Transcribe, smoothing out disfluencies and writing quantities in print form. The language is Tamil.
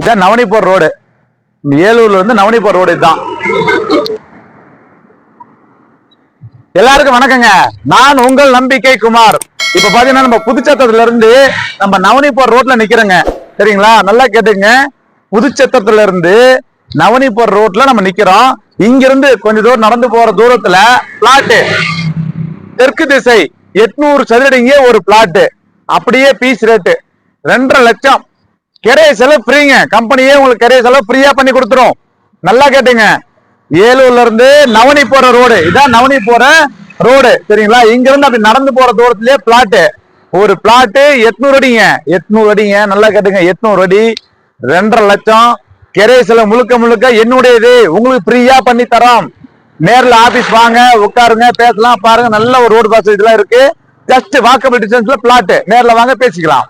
இதான் நவனிப்பூர் ரோடு. ஏலூர்ல இருந்து நவனிப்பூர் ரோடு இதுதான். எல்லாருக்கும் வணக்கங்க. நான் உங்கள் நம்பிக்கை குமார். இப்ப பாத்தீங்கன்னா நம்ம புதுச்சத்திரத்துல இருந்து நம்ம நவனிப்பூர் ரோட்ல நிக்கிறோங்க. சரிங்களா? நல்லா கேட்டுங்க. புதுச்சத்திரத்துல இருந்து நவனிப்பூர் ரோட்ல நம்ம நிக்கிறோம். இங்க இருந்து கொஞ்ச தூரம் நடந்து போற தூரத்துல பிளாட், தெற்கு திசை 800 சதுரடிங்க ஒரு பிளாட். அப்படியே பீஸ் ரேட்டு 2.5 லட்சம். கிரைய செலவு ஃப்ரீங்க. கம்பெனியே உங்களுக்கு கிரைய செலவு ஃப்ரீயா பண்ணி கொடுத்துரும். நல்லா கேட்டுங்க. ஏலூர்ல இருந்து நவனி போற ரோடு இதான். நவனி போற ரோடு. சரிங்களா? இங்க இருந்து அப்படி நடந்து போற தூரத்திலேயே பிளாட். ஒரு பிளாட் 800 அடிங்க. 800 அடிங்க. நல்லா கேட்டுங்க. 800 அடி 2.5 லட்சம். கிரைய செலவு முழுக்க முழுக்க என்னுடையது. உங்களுக்கு ஃப்ரீயா பண்ணி தரோம். நேர்ல ஆபீஸ் வாங்க, உட்காருங்க, பேசலாம், பாருங்க. நல்ல ஒரு ரோடு பாஸ் இதெல்லாம் இருக்கு. ஜஸ்ட் வாக்கபிள் டிஸ்டன்ஸ்ல பிளாட். நேர்ல வாங்க, பேசிக்கலாம்.